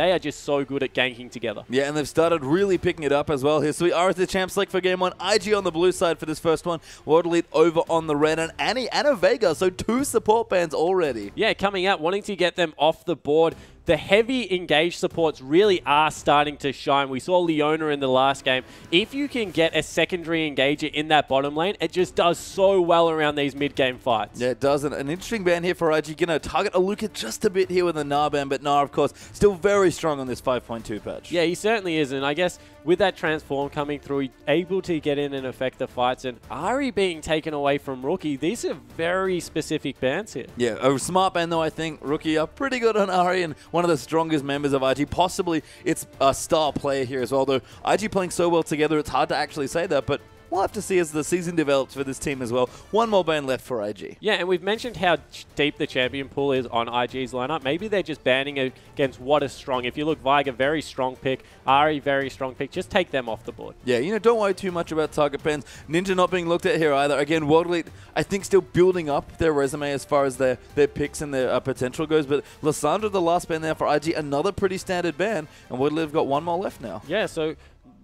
They are just so good at ganking together. Yeah, and they've started really picking it up as well here. So we are at the champ select for game 1. IG on the blue side for this first one. World Elite over on the red. And Annie and a Vega, so 2 support bans already. Yeah, coming out, wanting to get them off the board. The heavy engage supports really are starting to shine. We saw Leona in the last game. If you can get a secondary engager in that bottom lane, it just does so well around these mid-game fights. Yeah, it does. An interesting ban here for IG. Going to target Aluka just a bit here with a Gnar ban, but Gnar, of course, still very strong on this 5.2 patch. Yeah, he certainly is. And I guess with that transform coming through, he's able to get in and affect the fights. And Ahri being taken away from Rookie, these are very specific bans here. Yeah, a smart ban though, I think. Rookie are pretty good on Ahri and one of the strongest members of IG. Possibly it's a star player here as well, though IG playing so well together, it's hard to actually say that, but we'll have to see as the season develops for this team as well. One more ban left for IG. Yeah, and we've mentioned how deep the champion pool is on IG's lineup. Maybe they're just banning against what is strong. If you look, Viga, very strong pick. Ahri, very strong pick. Just take them off the board. Yeah, you know, don't worry too much about target bans. Ninja not being looked at here either. Again, World Elite, I think, still building up their resume as far as their picks and their potential goes. But Lysandra, the last ban there for IG, another pretty standard ban. And World Elite have got one more left now. Yeah, so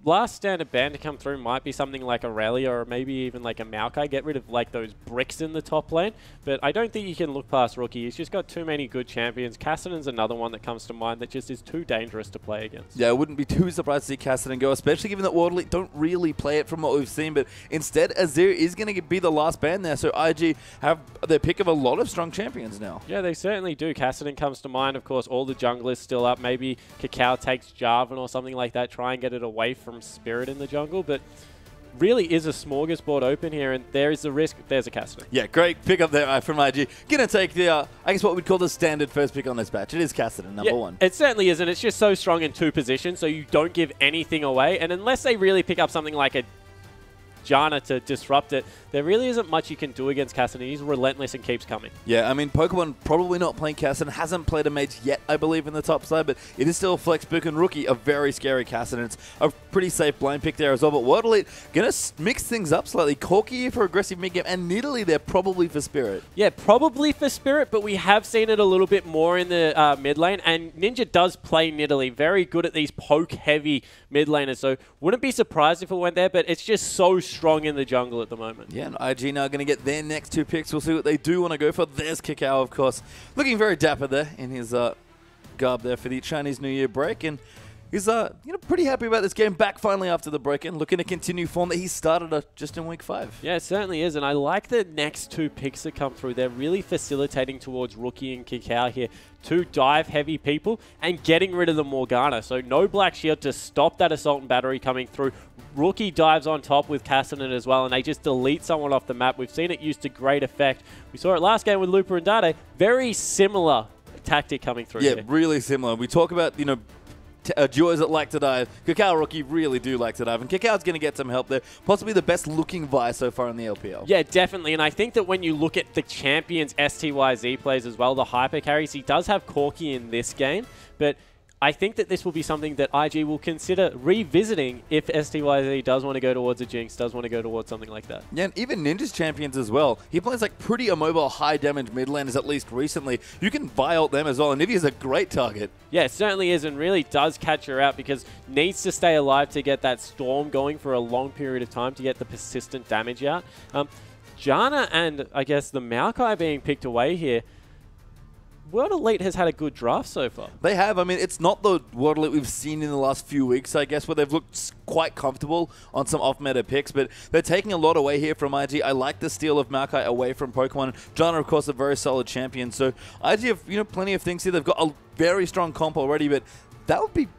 last standard ban to come through might be something like Aurelia or maybe even like a Maokai. Get rid of like those bricks in the top lane. But I don't think you can look past Rookie. He's just got too many good champions. Kassadin's another one that comes to mind that just is too dangerous to play against. Yeah, I wouldn't be too surprised to see Kassadin go, especially given that World Elite don't really play it from what we've seen. But instead, Azir is going to be the last ban there. So IG have their pick of a lot of strong champions now. Yeah, they certainly do. Kassadin comes to mind. Of course, all the junglers still up. Maybe Cacao takes Jarvan or something like that. Try and get it away from Spirit in the jungle, but really is a smorgasbord open here, and there is a risk. There's a Kassadin. Yeah, great pick up there from IG. Gonna take the, I guess what we'd call the standard first pick on this batch. It is Kassadin, number one. It certainly is, and it's just so strong in 2 positions, so you don't give anything away, and unless they really pick up something like a Janna to disrupt it, there really isn't much you can do against Kassadin. He's relentless and keeps coming. Yeah, I mean, Pokemon probably not playing Kassadin, hasn't played a mage yet, I believe, in the top side, but it is still a flex pick, and Rookie, a very scary Kassadin. It's a pretty safe blind pick there as well, but World Elite going to mix things up slightly. Corki for aggressive mid-game, and Nidalee there probably for Spirit. Yeah, probably for Spirit, but we have seen it a little bit more in the mid lane, and Ninja does play Nidalee. Very good at these poke-heavy mid laners, so wouldn't be surprised if it went there, but it's just so strong in the jungle at the moment. Yeah, and IG now going to get their next 2 picks. We'll see what they do want to go for. There's Cacao, of course, looking very dapper there in his garb there for the Chinese New Year break, and he's pretty happy about this game back finally after the break and looking to continue form that he started just in week 5. Yeah, it certainly is, and I like the next 2 picks that come through. They're really facilitating towards Rookie and Cacao here. 2 dive-heavy people and getting rid of the Morgana. So no Black Shield to stop that Assault and Battery coming through. Rookie dives on top with Kassadin as well, and they just delete someone off the map. We've seen it used to great effect. We saw it last game with Lupa and Dade. Very similar tactic coming through here. Really similar. We talk about, duos that like to dive. Cacao Rookie really do like to dive, and Cacao's going to get some help there. Possibly the best looking Vi so far in the LPL. Yeah, definitely, and I think that when you look at the champions STYZ plays as well, the hyper carries, he does have Corki in this game, but I think that this will be something that IG will consider revisiting if STYZ does want to go towards a Jinx, does want to go towards something like that. Yeah, and even Ninja's champions as well. He plays like pretty immobile, high damage mid laners, at least recently. You can buy-ult them as well, and Nivea's a great target. Yeah, it certainly is, and really does catch her out because needs to stay alive to get that Storm going for a long period of time to get the persistent damage out. Janna and, I guess, the Maokai being picked away here. World Elite has had a good draft so far. They have. I mean, it's not the World Elite we've seen in the last few weeks, I guess, where they've looked quite comfortable on some off-meta picks, but they're taking a lot away here from IG. I like the steal of Maokai away from Pokemon. Janna, of course, a very solid champion. So IG have, plenty of things here. They've got a very strong comp already, but that would be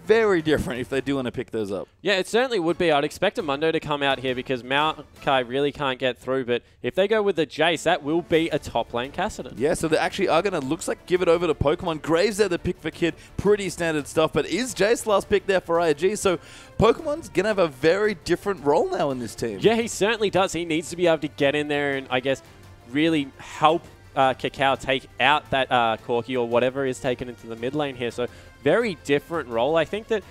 very different if they do want to pick those up. Yeah, it certainly would be. I'd expect a Mundo to come out here because Maokai really can't get through, but if they go with the Jace, that will be a top lane Kassadin. Yeah, so they actually are going to, looks like, give it over to Pokemon. Graves there, the pick for Kid. Pretty standard stuff, but is Jace last pick there for IG? So Pokemon's going to have a very different role now in this team. Yeah, he certainly does. He needs to be able to get in there and, I guess, really help Cacao take out that Corki or whatever is taken into the mid lane here. So very different role. I think that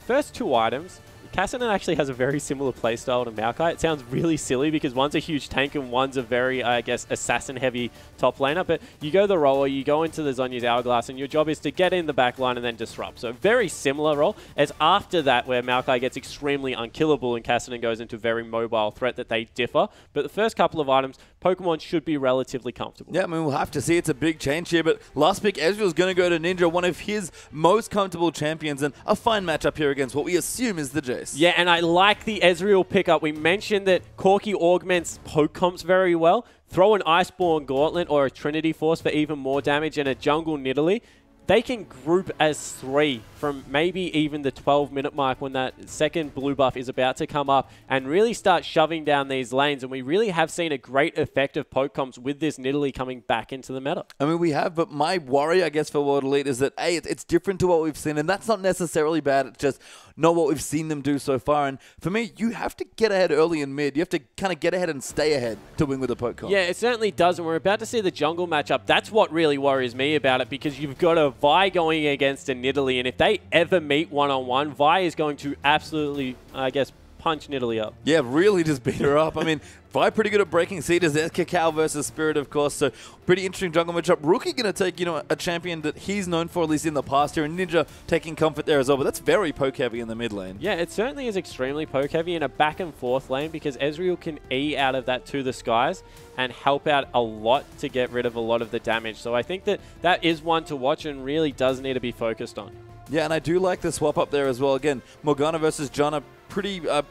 first 2 items, Kassadin actually has a very similar playstyle to Maokai. It sounds really silly because one's a huge tank and one's a very, I guess, assassin-heavy top laner. But you go the roller, you go into the Zhonya's Hourglass, and your job is to get in the back line and then disrupt. So very similar role. It's after that where Maokai gets extremely unkillable and Kassadin goes into a very mobile threat that they differ. But the first couple of items, Pokemon should be relatively comfortable. Yeah, I mean, we'll have to see. It's a big change here. But last pick, Ezreal's going to go to Ninja, one of his most comfortable champions, and a fine matchup here against what we assume is the Jace. Yeah, and I like the Ezreal pickup. We mentioned that Corki augments poke comps very well. Throw an Iceborne Gauntlet or a Trinity Force for even more damage and a Jungle Nidalee. They can group as 3 from maybe even the 12-minute mark when that second blue buff is about to come up and really start shoving down these lanes. And we really have seen a great effect of poke comps with this Nidalee coming back into the meta. I mean, we have, but my worry, I guess, for World Elite is that, A, it's different to what we've seen, and that's not necessarily bad. It's just not what we've seen them do so far. And for me, you have to get ahead early and mid. You have to kind of get ahead and stay ahead to win with a poke comp. Yeah, it certainly does. And we're about to see the jungle matchup. That's what really worries me about it, because you've got a Vi going against a Nidalee, and if they ever meet one-on-one, Vi is going to absolutely, I guess, punch Nidalee up. Yeah, really just beat her up. I mean, Vi pretty good at breaking cedars. There's Cacao versus Spirit, of course, so pretty interesting jungle matchup. Rookie going to take, you know, a champion that he's known for, at least in the past here, and Ninja taking comfort there as well, but that's very poke-heavy in the mid lane. Yeah, it certainly is extremely poke-heavy in a back-and-forth lane, because Ezreal can E out of that to the skies and help out a lot to get rid of a lot of the damage. So I think that that is one to watch and really does need to be focused on. Yeah, and I do like the swap up there as well. Again, Morgana versus Janna, pretty, I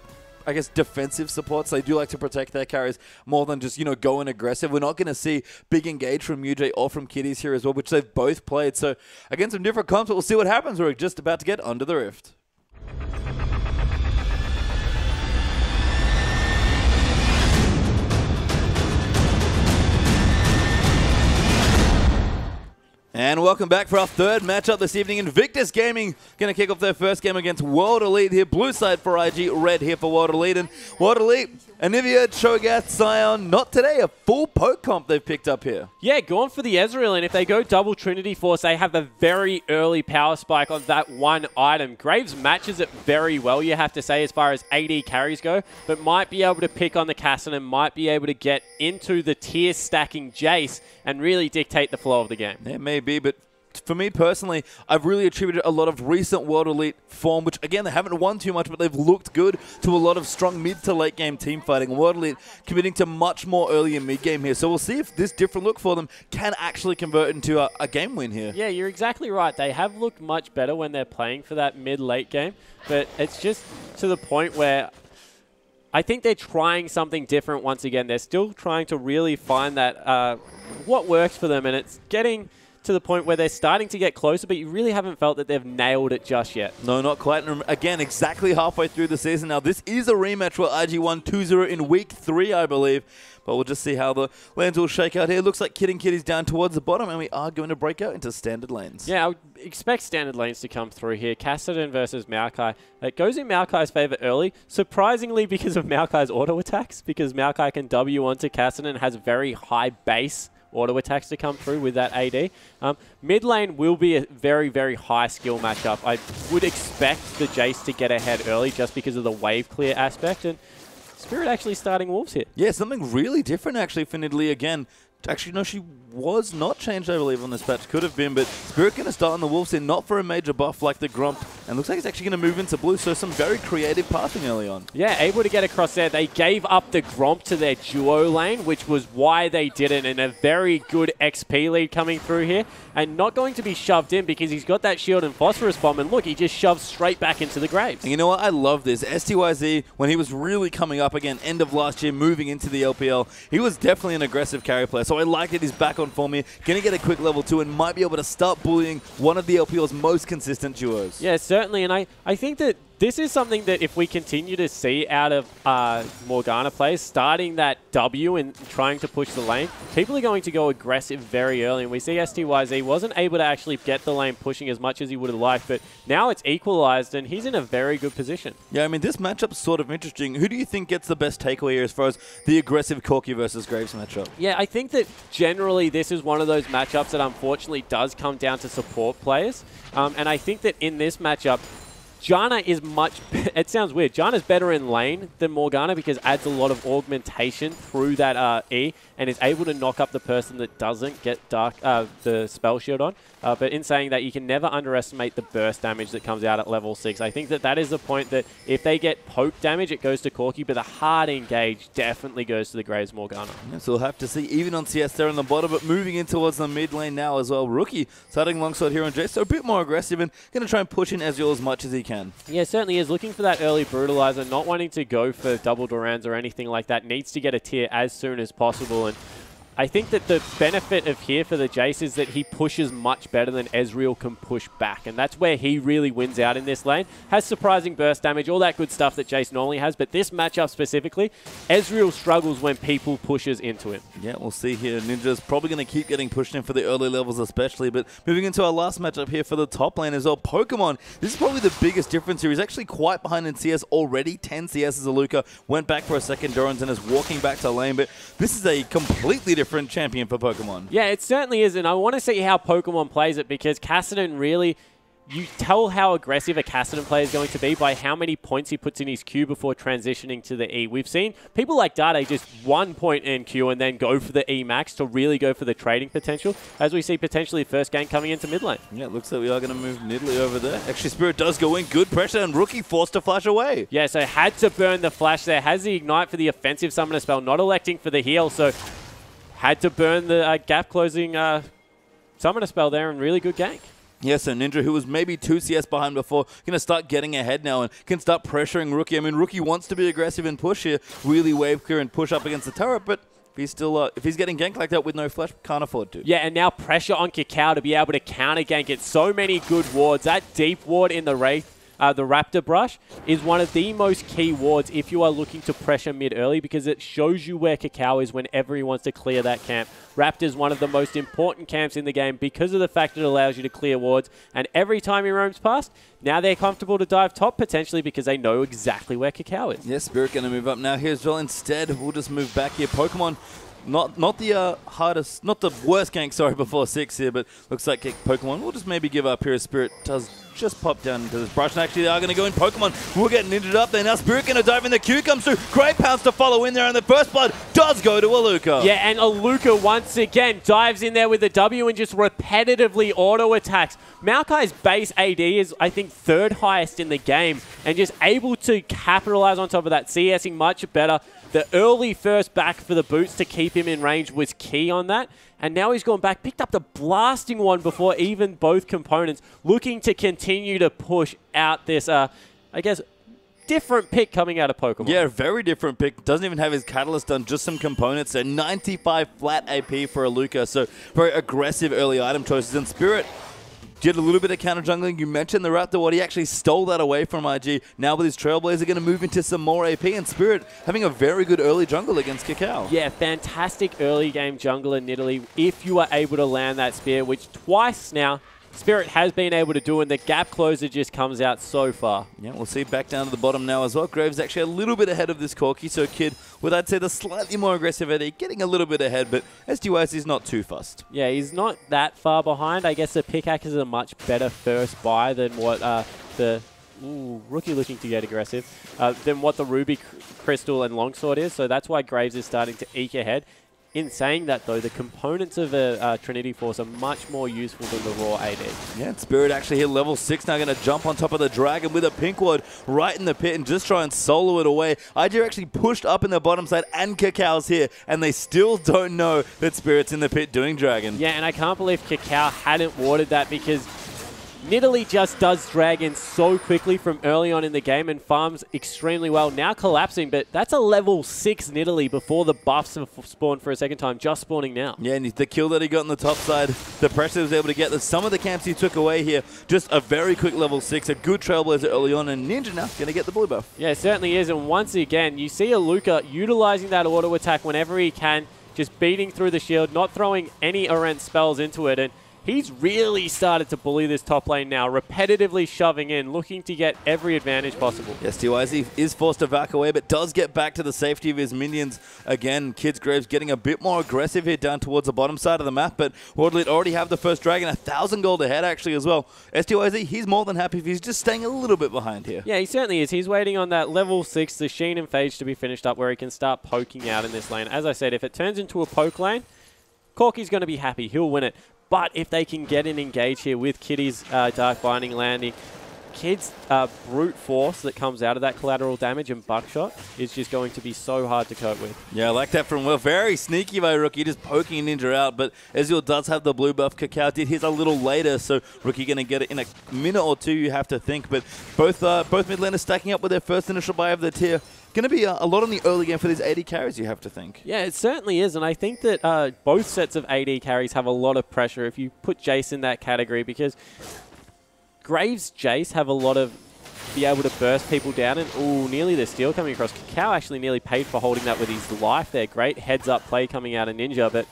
guess, defensive supports. They do like to protect their carries more than just, you know, going aggressive. We're not going to see big engage from UJ or from Kitties here as well, which they've both played. So, again, some different comps, but we'll see what happens. We're just about to get under the rift. And welcome back for our third matchup this evening. Invictus Gaming going to kick off their first game against World Elite here. Blue side for IG, red here for World Elite. And World Elite, Anivia, Cho'Gath, Scion, not today. A full poke comp they've picked up here. Yeah, going for the Ezreal, and if they go double Trinity Force, they have a very early power spike on that one item. Graves matches it very well, you have to say, as far as AD carries go, but might be able to pick on the Kassadin and might be able to get into the tier stacking Jace and really dictate the flow of the game. It may be, but for me personally, I've really attributed a lot of recent World Elite form, which again, they haven't won too much, but they've looked good, to a lot of strong mid to late game team fighting. World Elite committing to much more early and mid game here. So we'll see if this different look for them can actually convert into a game win here. Yeah, you're exactly right. They have looked much better when they're playing for that mid-late game, but it's just to the point where I think they're trying something different once again. They're still trying to really find that what works for them, and it's getting to the point where they're starting to get closer, but you really haven't felt that they've nailed it just yet. No, not quite. And again, exactly halfway through the season. Now, this is a rematch where IG won 2-0 in Week 3, I believe. But we'll just see how the lanes will shake out here. Looks like Kid and Kitty's down towards the bottom, and we are going to break out into standard lanes. Yeah, I would expect standard lanes to come through here. Kassadin versus Maokai. It goes in Maokai's favor early, surprisingly because of Maokai's auto attacks, because Maokai can W onto Kassadin and has very high base auto attacks to come through with that AD. Mid lane will be a very, very high skill matchup. I would expect the Jace to get ahead early just because of the wave clear aspect, and Spirit actually starting Wolves here. Yeah, something really different actually for Nidalee again. Actually, no, she was not changed, I believe, on this patch. Could have been, but Spirit going to start on the Wolves here, not for a major buff like the Grump. And looks like it's actually going to move into blue, so some very creative pathing early on. Yeah, able to get across there. They gave up the Grump to their duo lane, which was why they did it, and a very good XP lead coming through here. And not going to be shoved in because he's got that shield and phosphorus bomb, and look, he just shoves straight back into the graves. And you know what? I love this. STYZ, when he was really coming up again, end of last year, moving into the LPL, he was definitely an aggressive carry player. So I like that he's back on form here, going to get a quick level 2 and might be able to start bullying one of the LPL's most consistent duos. Yeah, certainly. And I think that this is something that if we continue to see out of Morgana players, starting that W and trying to push the lane, people are going to go aggressive very early. And we see STYZ wasn't able to actually get the lane pushing as much as he would have liked, but now it's equalized and he's in a very good position. Yeah, I mean, this matchup's sort of interesting. Who do you think gets the best takeaway here as far as the aggressive Corki versus Graves matchup? Yeah, I think that generally this is one of those matchups that unfortunately does come down to support players. And I think that in this matchup, Janna is much it sounds weird. Janna's better in lane than Morgana because adds a lot of augmentation through that E and is able to knock up the person that doesn't get the spell shield on. But in saying that, you can never underestimate the burst damage that comes out at level 6. I think that that is the point that if they get poke damage, it goes to Corki, but the hard engage definitely goes to the Graves Morgana. Yeah, so we'll have to see. Even on CS, they're in the bottom, but moving in towards the mid lane now as well. Rookie starting alongside here on Jace, so a bit more aggressive and going to try and push in Ezreal as much as he can. Yeah, certainly is. Looking for that early brutalizer, not wanting to go for double Durans or anything like that. Needs to get a tier as soon as possible. And I think that the benefit of here for the Jace is that he pushes much better than Ezreal can push back. And that's where he really wins out in this lane. Has surprising burst damage, all that good stuff that Jace normally has. But this matchup specifically, Ezreal struggles when people pushes into him. Yeah, we'll see here. Ninja's probably going to keep getting pushed in for the early levels especially. But moving into our last matchup here for the top lane as well. Pokemon, this is probably the biggest difference here. He's actually quite behind in CS already. 10 CS as a Luca. Went back for a second Durans and is walking back to lane. But this is a completely different champion for Pokemon. Yeah, it certainly is, and I want to see how Pokemon plays it because Kassadin really, you tell how aggressive a Kassadin player is going to be by how many points he puts in his Q before transitioning to the E. We've seen people like Dade just 1 point in Q and then go for the E max to really go for the trading potential, as we see potentially first game coming into mid lane. Yeah, it looks like we are going to move Nidalee over there. Actually, Spirit does go in. Good pressure, and Rookie forced to flash away. Yeah, so had to burn the flash there. Has the Ignite for the offensive summoner spell, not electing for the heal, so had to burn the gap-closing summoner spell there and really good gank. Yeah, so Ninja, who was maybe 2 CS behind before, going to start getting ahead now and can start pressuring Rookie. I mean, Rookie wants to be aggressive and push here, really wave clear and push up against the turret, but if he's still, if he's getting ganked like that with no flash, can't afford to. Yeah, and now pressure on Kakao to be able to counter gank it. So many good wards. That deep ward in the Wraith, the Raptor Brush, is one of the most key wards if you are looking to pressure mid early because it shows you where Kakao is whenever he wants to clear that camp. Raptor is one of the most important camps in the game because of the fact it allows you to clear wards, and every time he roams past, now they're comfortable to dive top potentially because they know exactly where Kakao is. Yeah, Spirit going to move up now here as well. Instead, we'll just move back here. Pokemon, not the hardest, not the worst gank, sorry, before 6 here, but looks like Pokemon will just maybe give up here as Spirit does just pop down into this brush. And actually, they are going to go in. Pokemon will get ninja'd up there. Now Spirit going to dive in. The Q comes through. Great pounce to follow in there, and the first blood does go to Aluka. Yeah, and Aluka once again dives in there with the W and just repetitively auto attacks. Maokai's base AD is, I think, 3rd highest in the game, and just able to capitalize on top of that, CSing much better. The early first back for the boots to keep him in range was key on that. And now he's gone back, picked up the blasting one before even both components, looking to continue to push out this, I guess, different pick coming out of Pokemon. Yeah, very different pick. Doesn't even have his catalyst done, just some components. So 95 flat AP for Aluka. So very aggressive early item choices. And Spirit did a little bit of counter jungling. You mentioned the Raptor Ward. He actually stole that away from IG. Now with his Trailblazer going to move into some more AP, and Spirit having a very good early jungle against Kakao. Yeah, fantastic early game jungler Nidalee if you are able to land that spear, which twice now Spirit has been able to do, and the gap closer just comes out so far. Yeah, we'll see back down to the bottom now as well. Graves actually a little bit ahead of this Corki, so Kid with, I'd say, the slightly more aggressive AD, getting a little bit ahead, but SDYS is not too fussed. Yeah, he's not that far behind. I guess the pickaxe is a much better first buy than what the... Ooh, Rookie looking to get aggressive, than what the Ruby Crystal and Longsword is, so that's why Graves is starting to eke ahead. In saying that, though, the components of a Trinity Force are much more useful than the raw AD. Yeah, Spirit actually here, level 6 now, going to jump on top of the Dragon with a Pink Ward right in the pit and just try and solo it away. IG actually pushed up in the bottom side, and Kakao's here, and they still don't know that Spirit's in the pit doing Dragon. Yeah, and I can't believe Kakao hadn't warded that because Nidalee just does Dragon so quickly from early on in the game and farms extremely well. Now collapsing, but that's a level 6 Nidalee before the buffs have spawned for a second time, just spawning now. Yeah, and the kill that he got on the top side, the pressure he was able to get, some of the camps he took away here, just a very quick level 6, a good Trailblazer early on, and Ninja now going to get the blue buff. Yeah, it certainly is, and once again, you see Aluka utilizing that auto attack whenever he can, just beating through the shield, not throwing any errant spells into it, and he's really started to bully this top lane now, repetitively shoving in, looking to get every advantage possible. Yes, TYZ is forced to back away, but does get back to the safety of his minions. Again, Kidsgraves getting a bit more aggressive here down towards the bottom side of the map, but Wardlet already have the first dragon, 1,000 gold ahead actually as well. STYZ, he's more than happy if he's just staying a little bit behind here. Yeah, he certainly is. He's waiting on that level 6, the Sheen and Phage to be finished up where he can start poking out in this lane. As I said, if it turns into a poke lane, Corky's going to be happy. He'll win it. But if they can get an engage here with Kitty's Dark Binding landing, Kid's brute force that comes out of that collateral damage and buckshot is just going to be so hard to cope with. Yeah, I like that from Will. Very sneaky by Rookie, just poking Ninja out. But Ezreal does have the blue buff. Cacao did his a little later, so Rookie going to get it in a minute or two, you have to think. But both mid laners stacking up with their first initial buy of the tier. Going to be a lot on the early game for these AD carries, you have to think. Yeah, it certainly is, and I think that both sets of AD carries have a lot of pressure if you put Jace in that category, because Graves' Jace have a lot of be able to burst people down, and ooh, nearly the steal coming across. Cacao actually nearly paid for holding that with his life there. Great heads-up play coming out of Ninja, but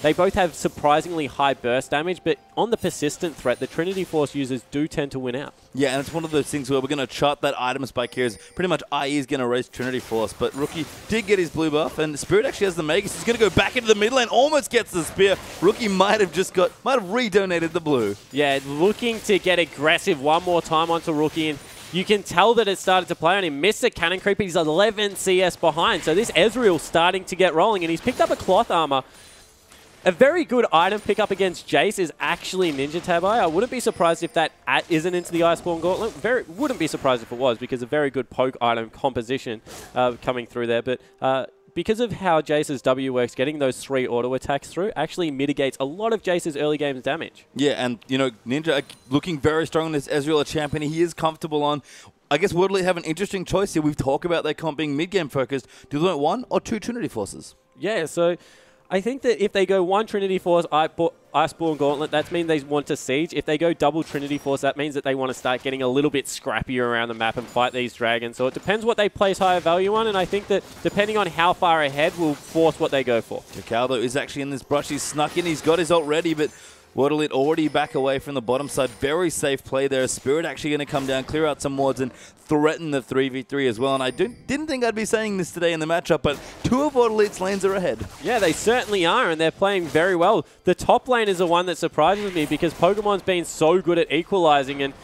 they both have surprisingly high burst damage, but on the persistent threat, the Trinity Force users do tend to win out. Yeah, and it's one of those things where we're going to chart that item spike here. Pretty much IE is going to raise Trinity Force, but Rookie did get his blue buff, and Spirit actually has the Magus. He's going to go back into the mid lane, almost gets the spear. Rookie might have redonated the blue. Yeah, looking to get aggressive one more time onto Rookie, and you can tell that it started to play on him. Missed the cannon creep. He's 11 CS behind. So this Ezreal starting to get rolling, and he's picked up a cloth armor. A very good item pickup against Jace is actually Ninja Tabai. I wouldn't be surprised if that isn't into the Iceborne Gauntlet. Wouldn't be surprised if it was, because a very good poke item composition coming through there. But because of how Jace's W works, getting those 3 auto attacks through actually mitigates a lot of Jace's early game's damage. Yeah, and you know, Ninja looking very strong in this Ezreal, a champion he is comfortable on. I guess Woodley have an interesting choice here. We've talked about their comp being mid-game focused. Do they want 1 or 2 Trinity Forces? Yeah, so I think that if they go 1 Trinity Force, Iceborne Gauntlet, that means they want to siege. If they go double Trinity Force, that means that they want to start getting a little bit scrappier around the map and fight these dragons. So it depends what they place higher value on, and I think that depending on how far ahead will force what they go for. Cacao, though, is actually in this brush. He's snuck in. He's got his ult ready, but Waterlit already back away from the bottom side. Very safe play there. Spirit actually going to come down, clear out some wards, and threaten the 3v3 as well. And I didn't think I'd be saying this today in the matchup, but 2 of Waterlit's lanes are ahead. Yeah, they certainly are, and they're playing very well. The top lane is the one that surprises me, because Pokemon's been so good at equalizing, and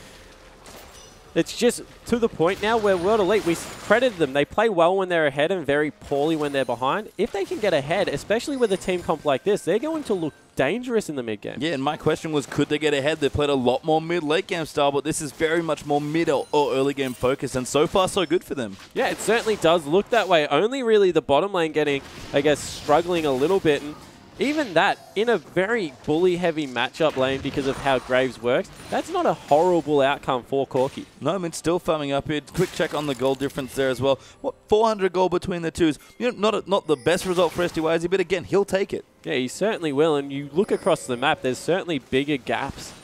it's just to the point now where World Elite, we credited them. They play well when they're ahead and very poorly when they're behind. If they can get ahead, especially with a team comp like this, they're going to look dangerous in the mid game. Yeah, and my question was, could they get ahead? They played a lot more mid-late game style, but this is very much more mid or early game focus, and so far so good for them. Yeah, it certainly does look that way. Only really the bottom lane getting, I guess, struggling a little bit. And even that, in a very bully-heavy matchup lane because of how Graves works, that's not a horrible outcome for Corky. No, I mean, still farming up here. Quick check on the gold difference there as well. What, 400 gold between the twos. You know, not the best result for STYZ, but again, he'll take it. Yeah, he certainly will. And you look across the map, there's certainly bigger gaps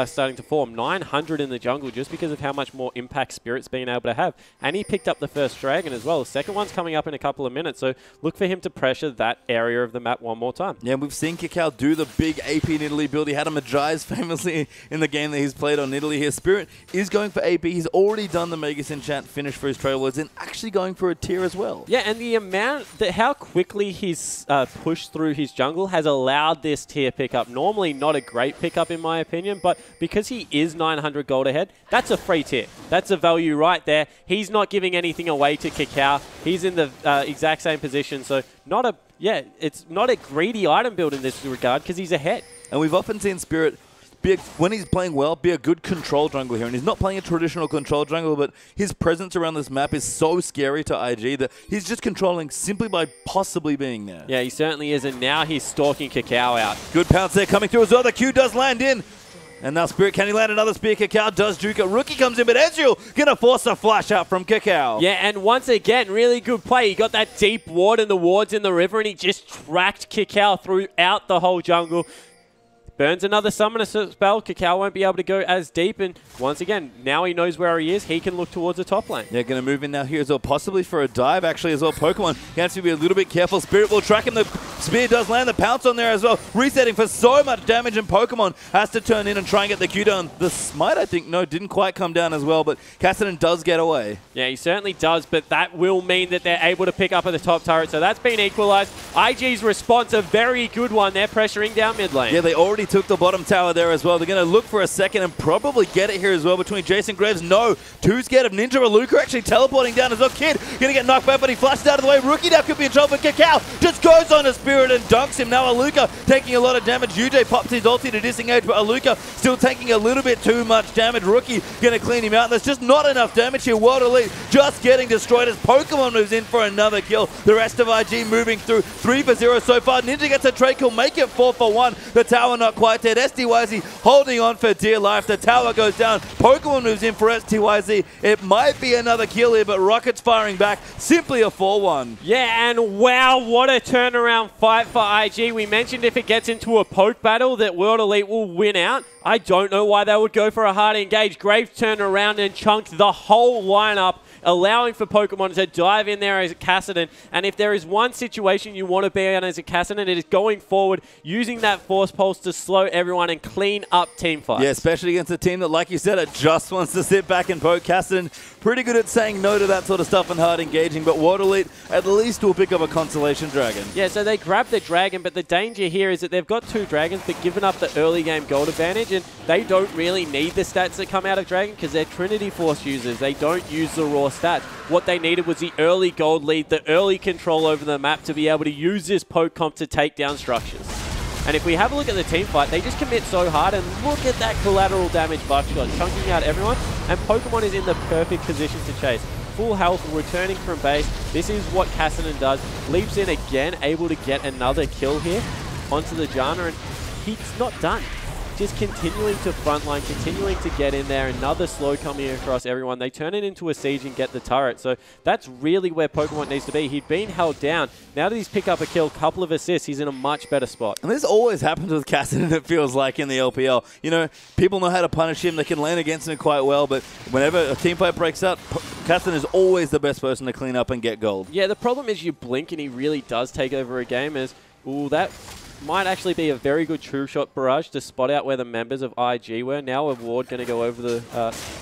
starting to form. 900 in the jungle just because of how much more impact Spirit's been able to have. And he picked up the first dragon as well. The second one's coming up in a couple of minutes, so look for him to pressure that area of the map one more time. Yeah, we've seen Cacao do the big AP in Italy build. He had a Magi's famously in the game that he's played on Italy here. Spirit is going for AP. He's already done the Magus Enchant finish for his Trailwords and actually going for a tier as well. Yeah, and the amount, how quickly he's pushed through his jungle has allowed this tier pickup. Normally not a great pickup in my opinion, but because he is 900 gold ahead, that's a free tier. That's a value right there. He's not giving anything away to Cacao. He's in the exact same position, so it's not a greedy item build in this regard because he's ahead. And we've often seen Spirit, when he's playing well, be a good control jungle here. And he's not playing a traditional control jungle, but his presence around this map is so scary to IG that he's just controlling simply by possibly being there. Yeah, he certainly is, and now he's stalking Cacao out. Good pounce there coming through as well. The Q does land in. And now Spirit, can he land another spear? Cacao does juke it. Rookie comes in, but Ezreal gonna force a flash out from Cacao. Yeah, and once again, really good play. He got that deep ward and the wards in the river, and he just tracked Cacao throughout the whole jungle. Burns another summoner spell. Kakao won't be able to go as deep. And once again, now he knows where he is. He can look towards the top lane. Yeah, going to move in now here as well, possibly for a dive actually as well. Pokemon, he has to be a little bit careful. Spirit will track him. The spear does land. The pounce on there as well. Resetting for so much damage, and Pokemon has to turn in and try and get the Q down. The smite, I think, no, didn't quite come down as well, but Cassidy does get away. Yeah, he certainly does, but that will mean that they're able to pick up at the top turret. So that's been equalized. IG's response, a very good one. They're pressuring down mid lane. Yeah, they already took the bottom tower there as well. They're going to look for a second and probably get it here as well between Jason Graves. No, too scared of Ninja. Aluka actually teleporting down as well. Kid going to get knocked back, but he flashes out of the way. Rookie now could be in trouble, but Kakao just goes on a Spirit and dunks him. Now Aluka taking a lot of damage. UJ pops his ulti to disengage, but Aluka still taking a little bit too much damage. Rookie going to clean him out. And there's just not enough damage here. World Elite just getting destroyed as Pokemon moves in for another kill. The rest of IG moving through 3 for 0 so far. Ninja gets a trade kill, make it 4 for 1. The tower not quite dead. STYZ holding on for dear life. The tower goes down. Pokemon moves in for STYZ. It might be another kill here, but Rocket's firing back. Simply a 4-1. Yeah, and wow, what a turnaround fight for IG. We mentioned if it gets into a poke battle that World Elite will win out. I don't know why they would go for a hard engage. Graves turned around and chunked the whole lineup, allowing for Pokemon to dive in there as a Cassidy. And if there is one situation you want to be in as a Cassidy, it is going forward, using that Force Pulse to slow everyone and clean up team fights. Yeah, especially against a team that, like you said, it just wants to sit back and poke. Cassidy pretty good at saying no to that sort of stuff and hard engaging, but World Elite at least will pick up a Constellation Dragon. Yeah, so they grab the Dragon, but the danger here is that they've got 2 Dragons, but given up the early game gold advantage, and they don't really need the stats that come out of Dragon because they're Trinity Force users. They don't use the raw stats. What they needed was the early gold lead, the early control over the map to be able to use this poke comp to take down structures. And if we have a look at the team fight, they just commit so hard, and look at that collateral damage buckshot, chunking out everyone, and Pokemon is in the perfect position to chase. Full health, returning from base. This is what Cassidy does. Leaps in again, able to get another kill here onto the Janna, and he's not done. Just continuing to frontline, continuing to get in there. Another slow coming across everyone. They turn it into a siege and get the turret. So that's really where Pokemon needs to be. He'd been held down. Now that he's picked up a kill, couple of assists, he's in a much better spot. And this always happens with Cassidy, it feels like, in the LPL. You know, people know how to punish him. They can lane against him quite well. But whenever a team fight breaks out, Cassidy is always the best person to clean up and get gold. Yeah, the problem is you blink and he really does take over a game. Ooh, that might actually be a very good true shot barrage to spot out where the members of IG were. Now a ward going to go over the...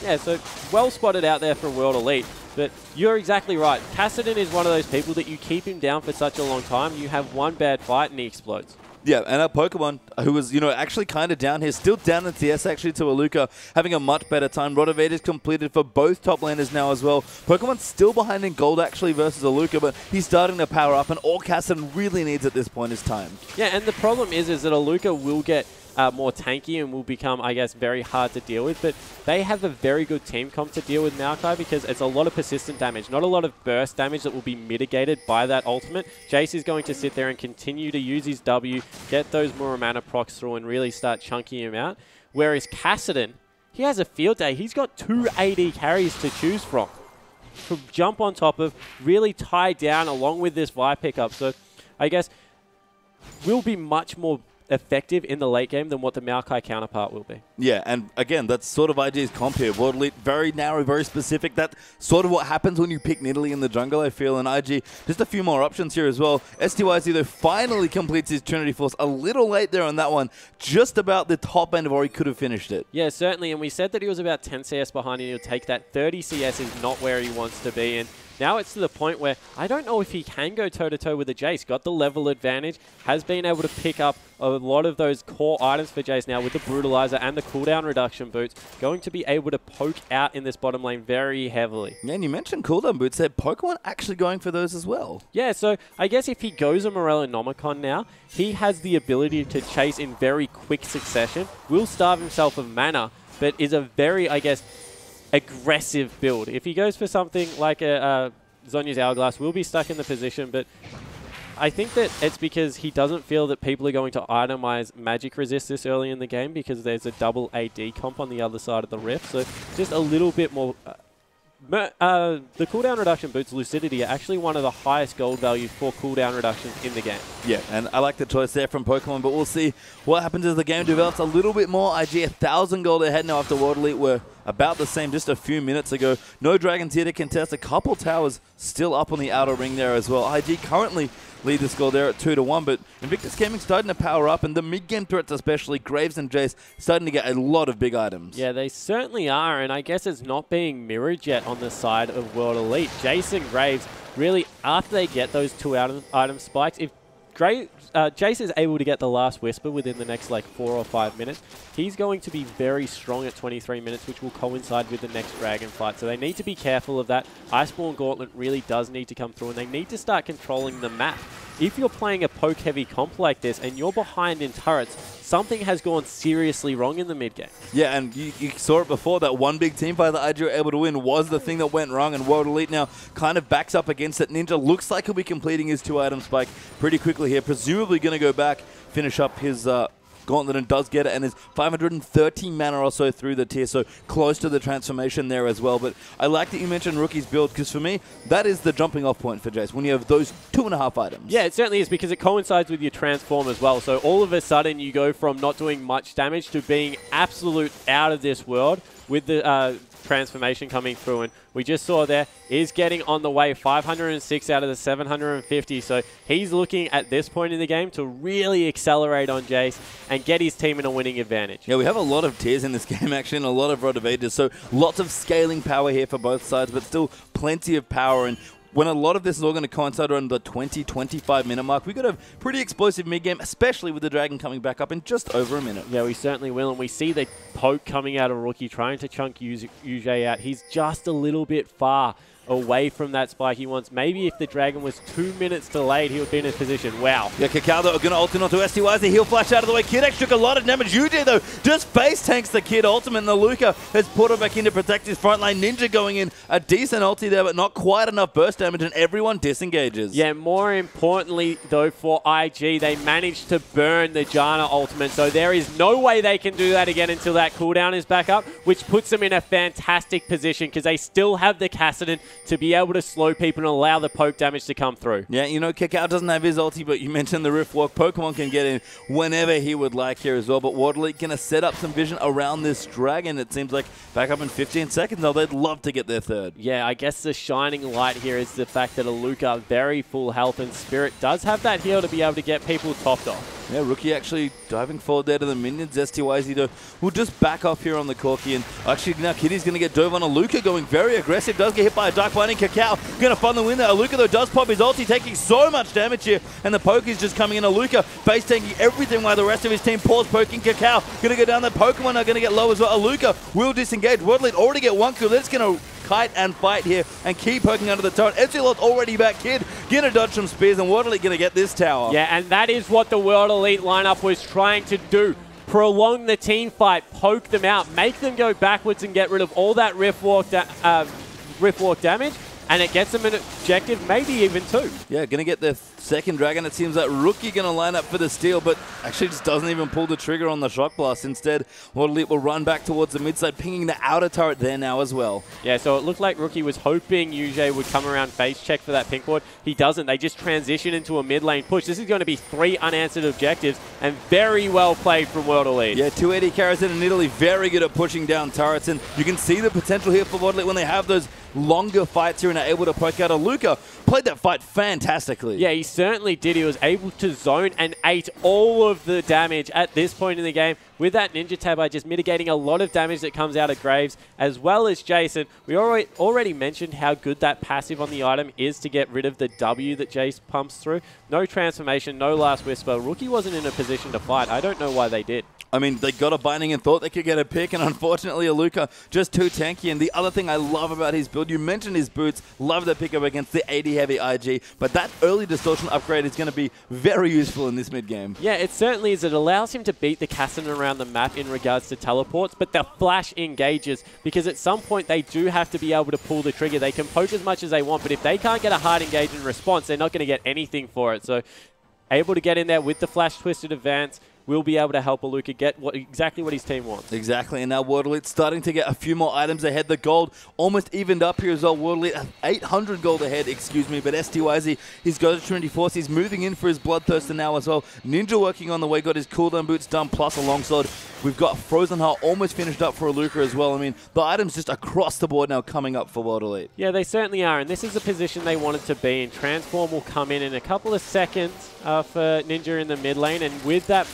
yeah, so well spotted out there for World Elite. But you're exactly right. Cassidy is one of those people that you keep him down for such a long time. You have one bad fight and he explodes. Yeah, and our Pokemon, who was, you know, actually kind of down here, still down in CS actually to Aluka, having a much better time. Rotavate is completed for both top laners now as well. Pokemon's still behind in gold actually versus Aluka, but he's starting to power up, and all Cassidy really needs at this point is time. Yeah, and the problem is that Aluka will get more tanky and will become, I guess, very hard to deal with. But they have a very good team comp to deal with Maokai because it's a lot of persistent damage, not a lot of burst damage that will be mitigated by that ultimate. Jace is going to sit there and continue to use his W, get those Muramana procs through and really start chunking him out. Whereas Cassidy, he has a field day. He's got 2 AD carries to choose from. To jump on top of, really tie down along with this Vi pickup. So I guess will be much more effective in the late game than what the Maokai counterpart will be. Yeah, and again, that's sort of IG's comp here. World Elite, very narrow, very specific. That's sort of what happens when you pick Nidalee in the jungle, I feel. And IG, just a few more options here as well. STYZ, though, finally completes his Trinity Force. A little late there on that one. Just about the top end of where he could have finished it. Yeah, certainly. And we said that he was about 10 CS behind and he'll take that. 30 CS is not where he wants to be. And now it's to the point where I don't know if he can go toe-to-toe with the Jace. Got the level advantage, has been able to pick up a lot of those core items for Jace now with the Brutalizer and the cooldown reduction boots. Going to be able to poke out in this bottom lane very heavily. Yeah, and you mentioned cooldown boots there. Pokemon actually going for those as well. Yeah, so I guess if he goes a Morellonomicon now, he has the ability to chase in very quick succession, will starve himself of mana, but is a very, I guess, aggressive build. If he goes for something like a Zhonya's Hourglass, will be stuck in the position, but I think that it's because he doesn't feel that people are going to itemize magic resist this early in the game because there's a double AD comp on the other side of the rift, so just a little bit more The cooldown reduction boots Lucidity are actually one of the highest gold values for cooldown reductions in the game. Yeah, and I like the choice there from Pokemon, but we'll see what happens as the game develops a little bit more. IG 1,000 gold ahead now after World Elite were about the same just a few minutes ago. No Dragons here to contest. A couple towers still up on the outer ring there as well. IG currently lead the score there at 2-1, but Invictus Gaming starting to power up, and the mid-game threats especially, Graves and Jace, starting to get a lot of big items. Yeah, they certainly are, and I guess it's not being mirrored yet on the side of World Elite. Jace and Graves, really, after they get those 2 item spikes, if Jace is able to get the last Whisper within the next like 4 or 5 minutes, he's going to be very strong at 23 minutes, which will coincide with the next Dragon fight. So they need to be careful of that. Iceborne Gauntlet really does need to come through, and they need to start controlling the map. If you're playing a poke-heavy comp like this and you're behind in turrets, something has gone seriously wrong in the mid-game. Yeah, and you saw it before. That one big team fight that IG were able to win was the thing that went wrong, and World Elite now kind of backs up against it. Ninja looks like he'll be completing his 2-item spike pretty quickly here, presumably going to go back, finish up his Gauntlet, and does get it, and is 530 mana or so through the tier, so close to the transformation there as well. But I like that you mentioned Rookie's build, because for me, that is the jumping off point for Jace, when you have those 2.5 items. Yeah, it certainly is, because it coincides with your transform as well. So all of a sudden, you go from not doing much damage to being absolute out of this world with the transformation coming through, and we just saw there is getting on the way, 506 out of the 750, so he's looking at this point in the game to really accelerate on Jace and get his team in a winning advantage. Yeah, we have a lot of tiers in this game actually, and a lot of Rod of Ages, so lots of scaling power here for both sides, but still plenty of power. And when a lot of this is all going to coincide around the 20-25 minute mark, we've got a pretty explosive mid-game, especially with the Dragon coming back up in just over a minute. Yeah, we certainly will, and we see the poke coming out of Rookie, trying to chunk UJ out. He's just a little bit far away from that spike he wants. Maybe if the Dragon was 2 minutes delayed, he would be in his position. Wow. Yeah, Kakao though, going to ult in onto STYs. The heal flash out of the way. Kid X took a lot of damage. UJ though just face tanks the Kid ultimate, and the Luca has put him back in to protect his front line. Ninja going in a decent ulti there, but not quite enough burst damage, and everyone disengages. Yeah, more importantly though for IG, they managed to burn the Janna ultimate, so there is no way they can do that again until that cooldown is back up, which puts them in a fantastic position, because they still have the Kassadin to be able to slow people and allow the poke damage to come through. Yeah, you know, Kakao doesn't have his ulti, but you mentioned the Rift Walk. Pokemon can get in whenever he would like here as well, but World Elite going to set up some vision around this Dragon. It seems like back up in 15 seconds now. They'd love to get their third. Yeah, I guess the shining light here is the fact that Aluka, very full health, and Spirit does have that heal to be able to get people topped off. Yeah, Rookie actually diving forward there to the minions. STYZ will just back off here on the Corki, and actually now Kitty's going to get dove on. Aluka going very aggressive, does get hit by a Dark Binding. Kakao going to find the win there. Aluka though does pop his ulti, taking so much damage here, and the poke is just coming in. Aluka base tanking everything while the rest of his team pause poking. Kakao going to go down. The Pokemon are going to get low as well. Aluka will disengage. World Elite already get one kill. They're just going to kite and fight here and keep poking under the turret. Epsilon's already back. Kid gonna dodge some spears, and World Elite gonna get this tower. Yeah, and that is what the World Elite lineup was trying to do. Prolong the team fight, poke them out, make them go backwards and get rid of all that Rift Walk damage, and it gets them an objective, maybe even 2. Yeah, gonna get their second Dragon. It seems like Rookie gonna line up for the steal, but actually just doesn't even pull the trigger on the Shock Blast. Instead, World Elite will run back towards the mid side, pinging the outer turret there now as well. Yeah, so it looked like Rookie was hoping UJ would come around face check for that pink ward. He doesn't. They just transition into a mid lane push. This is going to be 3 unanswered objectives, and very well played from World Elite. Yeah, 280 Karazin in Italy, very good at pushing down turrets, and you can see the potential here for World Elite when they have those longer fights here and are able to poke out. Aluka played that fight fantastically. Yeah, he certainly did. He was able to zone and ate all of the damage at this point in the game with that Ninja Tab by just mitigating a lot of damage that comes out of Graves, as well as Jason. We already mentioned how good that passive on the item is to get rid of the W that Jace pumps through. No transformation, no last whisper. Rookie wasn't in a position to fight. I don't know why they did. I mean, they got a binding and thought they could get a pick, and unfortunately, Aluka just too tanky. And the other thing I love about his build, you mentioned his boots, love the pickup against the 80 heavy IG, but that early distortion upgrade is going to be very useful in this mid game. Yeah, it certainly is. It allows him to beat the Kassadin around the map in regards to teleports, but the flash engages, because at some point they do have to be able to pull the trigger. They can poke as much as they want, but if they can't get a hard engage in response, they're not going to get anything for it. So able to get in there with the flash twisted advance, will be able to help Aluka get exactly what his team wants. Exactly, and now Waterleet's starting to get a few more items ahead. The gold almost evened up here as well. Waterleet 800 gold ahead, excuse me, but STYZ, he's got a Trinity Force. He's moving in for his Bloodthirster now as well. Ninja working on the way, got his cooldown boots done, plus alongside we've got Frozen Heart almost finished up for Aluka as well. I mean, the items just across the board now coming up for World Elite. Yeah, they certainly are, and this is the position they wanted to be in. Transform will come in a couple of seconds for Ninja in the mid lane, and with that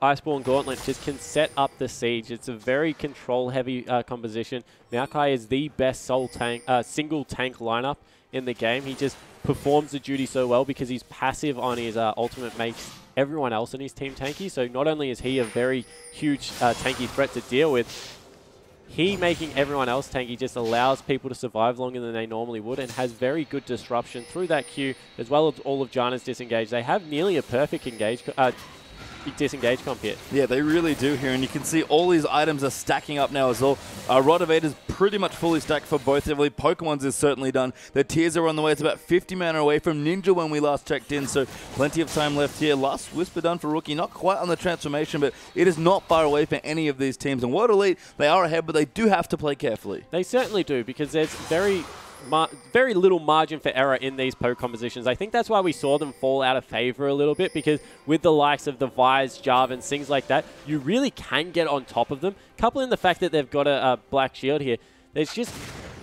Iceborne Gauntlet just can set up the siege. It's a very control-heavy composition. Maokai is the best single tank lineup in the game. He just performs the duty so well because he's passive on his ultimate makes everyone else in his team tanky. So not only is he a very huge tanky threat to deal with, he making everyone else tanky just allows people to survive longer than they normally would and has very good disruption through that Q, as well as all of Janna's disengage. They have nearly a perfect disengage comp here. Yeah, they really do here, and you can see all these items are stacking up now as well. Rod of Eight is pretty much fully stacked for both. I believe Pokemon's is certainly done. The tiers are on the way. It's about 50 mana away from Ninja when we last checked in, so plenty of time left here. Last Whisper done for Rookie, not quite on the transformation, but it is not far away for any of these teams. And World Elite, they are ahead, but they do have to play carefully. They certainly do, because there's very little margin for error in these poke compositions. I think that's why we saw them fall out of favor a little bit, because with the likes of the Vise, Jarvans, things like that, you really can get on top of them. Couple in the fact that they've got a Black Shield here, there's just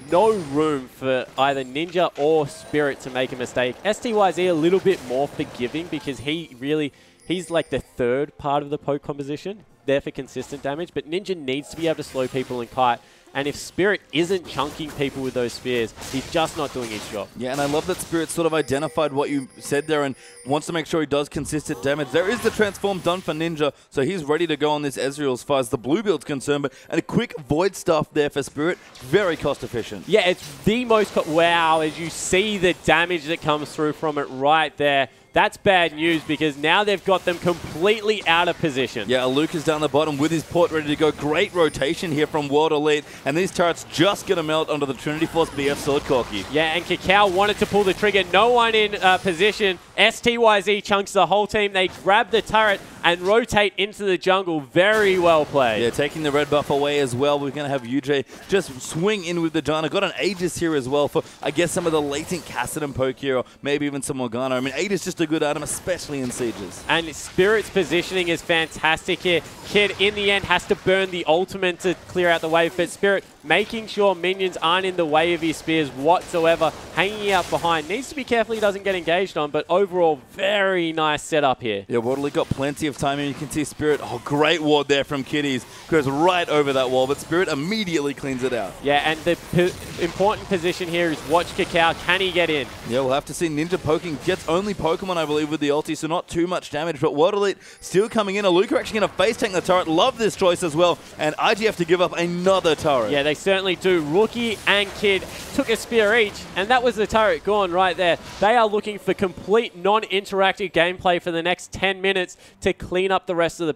no room for either Ninja or Spirit to make a mistake. STYZ a little bit more forgiving because he's like the third part of the poke composition, there for consistent damage, but Ninja needs to be able to slow people and kite. And if Spirit isn't chunking people with those spears, he's just not doing his job. Yeah, and I love that Spirit sort of identified what you said there and wants to make sure he does consistent damage. There is the transform done for Ninja, so he's ready to go on this Ezreal as far as the blue build's concerned. But and a quick Void Stuff there for Spirit, very cost efficient. Yeah, it's the most... Wow, as you see the damage that comes through from it right there. That's bad news because now they've got them completely out of position. Yeah, Aluka's down the bottom with his port ready to go. Great rotation here from World Elite. And these turrets just going to melt onto the Trinity Force BF Sword Corky. Yeah, and Cacao wanted to pull the trigger. No one in position. STYZ chunks the whole team. They grab the turret and rotate into the jungle. Very well played. Yeah, taking the red buff away as well. We're going to have UJ just swing in with the Janna. Got an Aegis here as well for, I guess, some of the latent Kassadin poke here, or maybe even some Morgana. I mean, Aegis just a good item, especially in sieges. And Spirit's positioning is fantastic here. Kid, in the end, has to burn the ultimate to clear out the wave, but Spirit making sure minions aren't in the way of his spears whatsoever, hanging out behind. Needs to be careful he doesn't get engaged on, but overall, very nice setup here. Yeah, Waterloo got plenty of time, and you can see Spirit, oh, great ward there from Kitties, goes right over that wall, but Spirit immediately cleans it out. Yeah, and the important position here is watch Cacao. Can he get in? Yeah, we'll have to see. Ninja poking, gets only Pokemon, I believe, with the ulti, so not too much damage, but World Elite still coming in. Aluka actually going to face tank the turret. Love this choice as well, and IG have to give up another turret. Yeah, they certainly do. Rookie and Kid took a spear each, and that was the turret gone right there. They are looking for complete non-interactive gameplay for the next 10 minutes to clean up the rest of the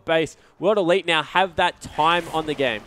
base. World Elite now have that time on the game.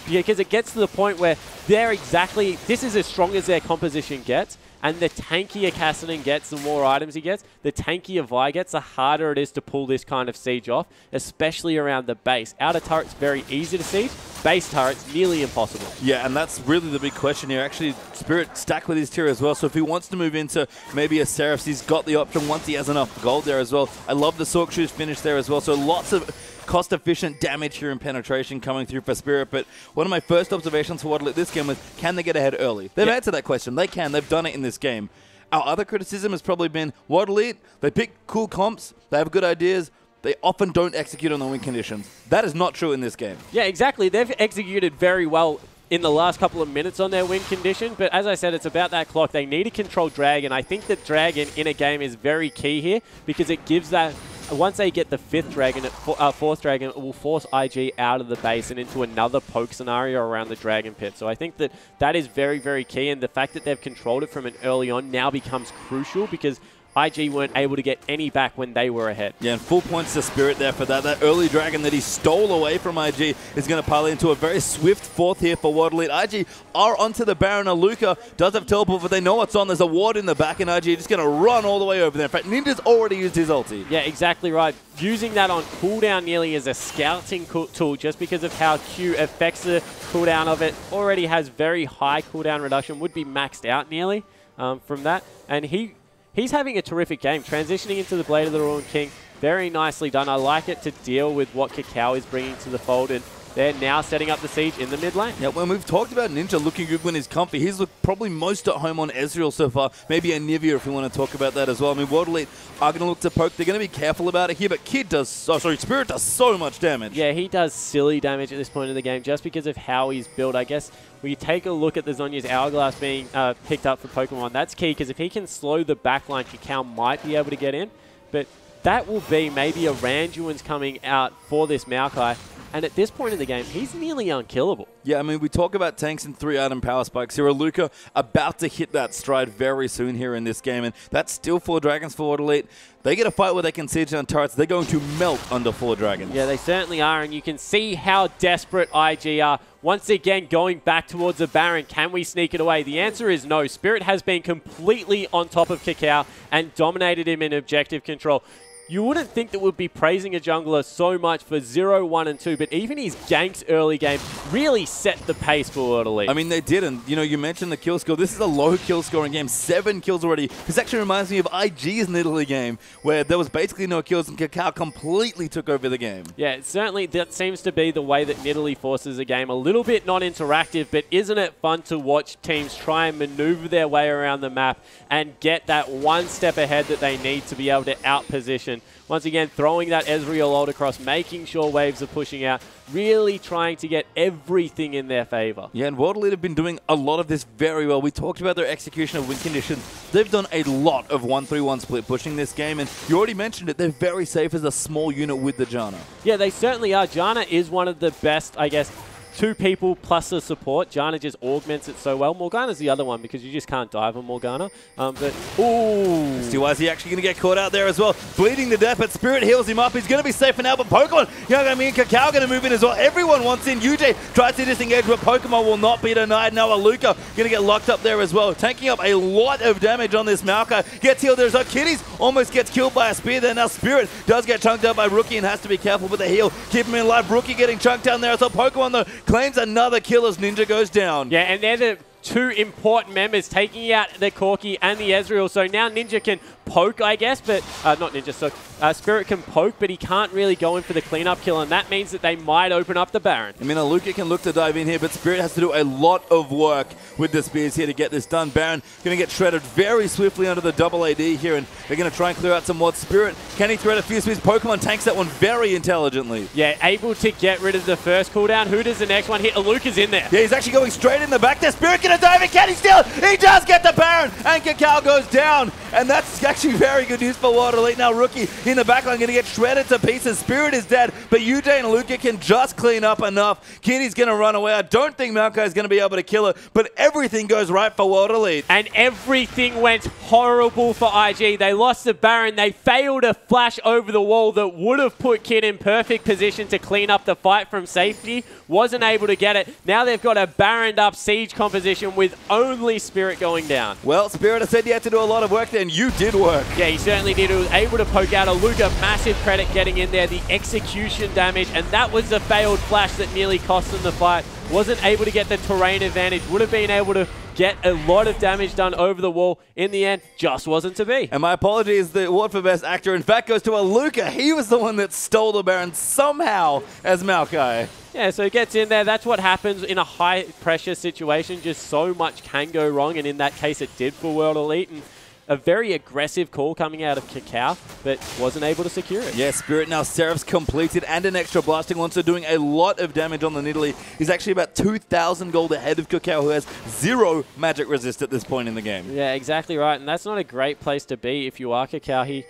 Because it gets to the point where this is as strong as their composition gets, and the tankier Kassadin gets, the more items he gets, the tankier Vi gets, the harder it is to pull this kind of siege off, especially around the base. Outer turret's very easy to siege, base turret's nearly impossible. Yeah, and that's really the big question here. Actually, Spirit stacked with his tier as well, so if he wants to move into maybe a Seraph's, he's got the option once he has enough gold there as well. I love the Sork Shoes finish there as well, so lots of cost-efficient damage here in penetration coming through for Spirit, but one of my first observations for Waterloo this game was, can they get ahead early? They've answered that question. They can. They've done it in this game. Our other criticism has probably been, Waterloo, they pick cool comps, they have good ideas, they often don't execute on the win conditions. That is not true in this game. Yeah, exactly. They've executed very well in the last couple of minutes on their win condition, but as I said, it's about that clock. They need to control Dragon. I think that Dragon in a game is very key here because it gives that... Once they get the fourth dragon, it will force IG out of the base and into another poke scenario around the Dragon Pit. So I think that is very, very key, and the fact that they've controlled it from an early on now becomes crucial because IG weren't able to get any back when they were ahead. Yeah, and full points to Spirit there for that. That early dragon that he stole away from IG is going to parlay into a very swift fourth here for World Elite. IG are onto the Baron. Aluka does have teleport, but they know what's on. There's a ward in the back, and IG just going to run all the way over there. In fact, Ninja's already used his ulti. Yeah, exactly right. Using that on cooldown nearly as a scouting tool, just because of how Q affects the cooldown of it. Already has very high cooldown reduction, would be maxed out nearly from that. And he's having a terrific game, transitioning into the Blade of the Ruined King. Very nicely done. I like it to deal with what Kakao is bringing to the fold, and they're now setting up the siege in the mid lane. Yeah, when we've talked about Ninja looking good when he's comfy, he's looked probably most at home on Ezreal so far. Maybe Anivia if we want to talk about that as well. I mean, World Elite are going to look to poke. They're going to be careful about it here, but Spirit does so much damage. Yeah, he does silly damage at this point in the game just because of how he's built. I guess when you take a look at the Zhonya's Hourglass being picked up for Pokemon, that's key, because if he can slow the backline, Kakao might be able to get in. But that will be maybe a Randuin's coming out for this Maokai. And at this point in the game, he's nearly unkillable. Yeah, I mean, we talk about tanks and 3-item power spikes here. Aluka about to hit that stride very soon here in this game, and that's still 4 dragons for World Elite. They get a fight where they can siege on turrets. They're going to melt under 4 dragons. Yeah, they certainly are, and you can see how desperate IG are. Once again, going back towards the Baron. Can we sneak it away? The answer is no. Spirit has been completely on top of Kakao and dominated him in objective control. You wouldn't think that we'd be praising a jungler so much for 0, 1, and 2, but even his ganks early game really set the pace for World Elite. I mean, they did, and you know, you mentioned the kill score. This is a low kill scoring game, 7 kills already. This actually reminds me of IG's Nidalee game, where there was basically no kills, and Kakao completely took over the game. Yeah, certainly that seems to be the way that Nidalee forces a game. A little bit non-interactive, but isn't it fun to watch teams try and maneuver their way around the map and get that one step ahead that they need to be able to out-position. Once again, throwing that Ezreal ult across, making sure waves are pushing out, really trying to get everything in their favor. Yeah, and World Elite have been doing a lot of this very well. We talked about their execution of win conditions. They've done a lot of 1-3-1 split pushing this game, and you already mentioned it, they're very safe as a small unit with the Janna. Yeah, they certainly are. Janna is one of the best, I guess, 2 people plus the support. Janna just augments it so well. Morgana's the other one because you just can't dive on Morgana. Ooh. Still, is he actually going to get caught out there as well? Bleeding to death, but Spirit heals him up. He's going to be safe for now, but Pokemon, you know, I mean, Kakao going to move in as well. Everyone wants in. UJ tries to disengage, but Pokemon will not be denied. Now Aluka going to get locked up there as well, taking up a lot of damage on this Maokai. Gets healed there as well. Kitties almost gets killed by a spear there. Now Spirit does get chunked out by Rookie and has to be careful with the heal. Keep him in life. Rookie getting chunked down there as well. Pokemon, though, claims another kill as Ninja goes down. Yeah, and they're the 2 important members taking out the Corki and the Ezreal. So now Ninja can poke, I guess, but not Ninja, so Spirit can poke, but he can't really go in for the cleanup kill, and that means that they might open up the Baron. I mean, Aluka can look to dive in here, but Spirit has to do a lot of work with the spears here to get this done. Baron going to get shredded very swiftly under the double AD here, and they're going to try and clear out some more. Spirit, can he thread a few spears? Pokemon tanks that one very intelligently. Yeah, able to get rid of the first cooldown. Who does the next one hit? Aluka's in there. Yeah, he's actually going straight in the back there. Spirit going to dive in. Can he steal? He does get the Baron, and Kakao goes down, and that's actually very good news for World Elite. Now Rookie in the backline going to get shredded to pieces. Spirit is dead, but UJ and Aluka can just clean up enough. Kitty's going to run away. I don't think Maokai is going to be able to kill her, but everything goes right for World Elite. And everything went horrible for IG. They lost the Baron. They failed a flash over the wall that would have put Kid in perfect position to clean up the fight from safety. Wasn't able to get it. Now they've got a Baroned up siege composition with only Spirit going down. Well, Spirit has said you had to do a lot of work there, and you did work. Yeah, he certainly did. He was able to poke out Aluka. Massive credit getting in there. The execution damage, and that was the failed flash that nearly cost them the fight. Wasn't able to get the terrain advantage. Would have been able to get a lot of damage done over the wall. In the end, just wasn't to be. And my apologies, the award for Best Actor, in fact, goes to Aluka. He was the one that stole the Baron somehow as Maokai. Yeah, so it gets in there. That's what happens in a high-pressure situation. Just so much can go wrong, and in that case, it did for World Elite. And a very aggressive call coming out of Kakao, but wasn't able to secure it. Yeah, Spirit now Seraph's completed and an extra blasting one, so doing a lot of damage on the Nidalee. He's actually about 2,000 gold ahead of Kakao, who has 0 magic resist at this point in the game. Yeah, exactly right, and that's not a great place to be if you are Kakao. He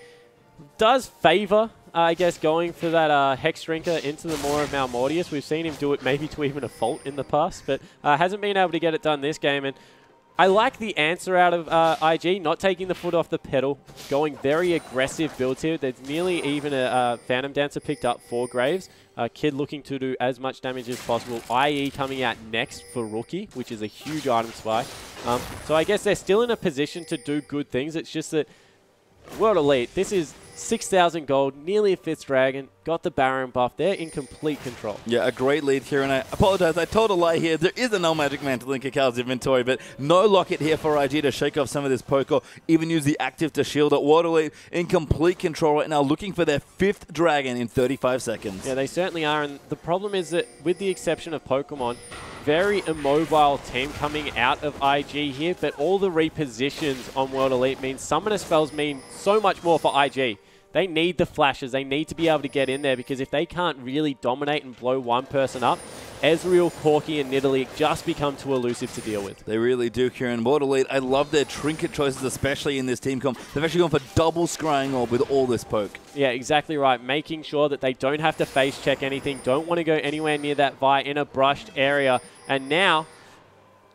does favor, I guess, going for that Hex Drinker into the Maw of Malmortius. We've seen him do it maybe to even a fault in the past, but hasn't been able to get it done this game. And I like the answer out of IG, not taking the foot off the pedal, going very aggressive builds here. There's nearly even a Phantom Dancer picked up for Graves. Kid looking to do as much damage as possible. IE coming out next for Rookie, which is a huge item spike. So I guess they're still in a position to do good things. It's just that World Elite, this is 6,000 gold, nearly a 5th Dragon, got the Baron buff. They're in complete control. Yeah, a great lead here, and I apologize, I told a lie here. There is a no Magic Mantle in Kakal's inventory, but no Locket here for IG to shake off some of this poke, or even use the active to shield it. World Elite in complete control right now, looking for their 5th Dragon in 35 seconds. Yeah, they certainly are, and the problem is that with the exception of Pokemon, very immobile team coming out of IG here, but all the repositions on World Elite means Summoner spells mean so much more for IG. They need the flashes. They need to be able to get in there, because if they can't really dominate and blow one person up, Ezreal, Corki, and Nidalee just become too elusive to deal with. They really do, Kieran. World Elite, I love their trinket choices, especially in this team comp. They've actually gone for double Scrying Orb with all this poke. Yeah, exactly right. Making sure that they don't have to face check anything, don't want to go anywhere near that Vi in a brushed area. And now,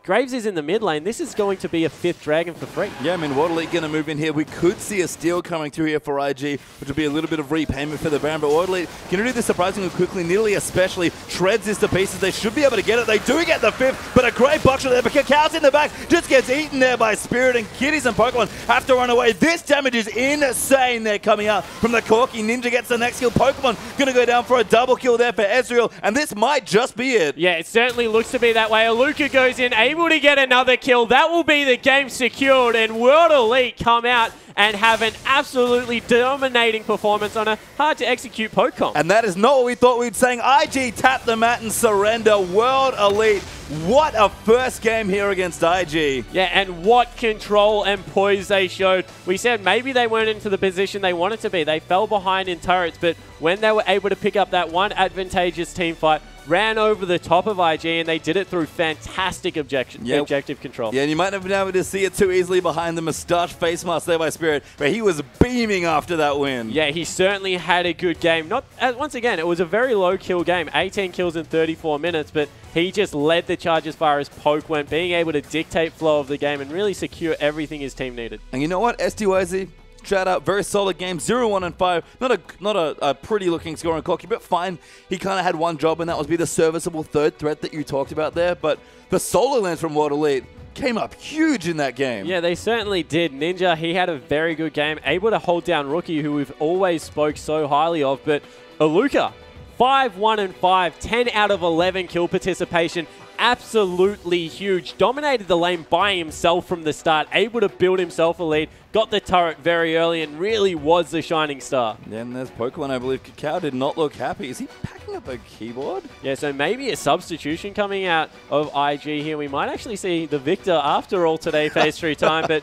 Graves is in the mid lane. This is going to be a 5th Dragon for free. Yeah, I mean, World Elite going to move in here. We could see a steal coming through here for IG, which would be a little bit of repayment for the Baron. But World Elite going to do this surprisingly quickly. Nidalee especially shreds this to pieces. They should be able to get it. They do get the 5th, but a great buckshot there. But Kakal's in the back, just gets eaten there by Spirit, and Kitties and Pokemon have to run away. This damage is insane there coming out from the Corki. Ninja gets the next kill. Pokemon going to go down for a double kill there for Ezreal, and this might just be it. Yeah, it certainly looks to be that way. Aluka goes in, able to get another kill. That will be the game secured, and World Elite come out and have an absolutely dominating performance on a hard-to-execute poke comp. And that is not what we thought we'd saying. IG tap the mat and surrender. World Elite, what a first game here against IG. Yeah, and what control and poise they showed. We said maybe they weren't into the position they wanted to be. They fell behind in turrets, but when they were able to pick up that one advantageous team fight, ran over the top of IG, and they did it through fantastic objective control. Yeah, and you might not have been able to see it too easily behind the moustache face mask there by Spirit, but he was beaming after that win. Yeah, he certainly had a good game. Once again, it was a very low kill game, 18 kills in 34 minutes, but he just led the charge as far as poke went, being able to dictate flow of the game and really secure everything his team needed. And you know what, STYZ? Shout out, very solid game, 0-1 and 5. Not a pretty looking score on Corki, but fine. He kind of had one job, and that was be the serviceable third threat that you talked about there. But the solo lanes from World Elite came up huge in that game. Yeah, they certainly did. Ninja, he had a very good game, able to hold down Rookie, who we've always spoke so highly of. But Aluka, 5-1 and 5, 10 out of 11 kill participation. Absolutely huge. Dominated the lane by himself from the start, able to build himself a lead, got the turret very early, and really was the shining star. Yeah, and there's Pokemon. I believe Kakao did not look happy. Is he packing up a keyboard? Yeah, so maybe a substitution coming out of IG here. We might actually see the victor after all today, phase 3 time, but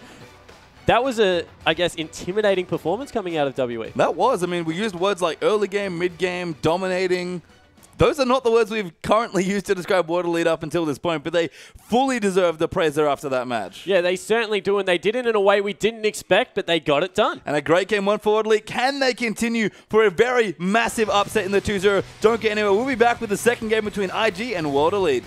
that was a, I guess, intimidating performance coming out of WE. That was. I mean, we used words like early game, mid game, dominating. Those are not the words we've currently used to describe World Elite up until this point, but they fully deserve the praise there after that match. Yeah, they certainly do, and they did it in a way we didn't expect, but they got it done. And a great game one for World Elite. Can they continue for a very massive upset in the 2-0? Don't get anywhere. We'll be back with the second game between IG and World Elite.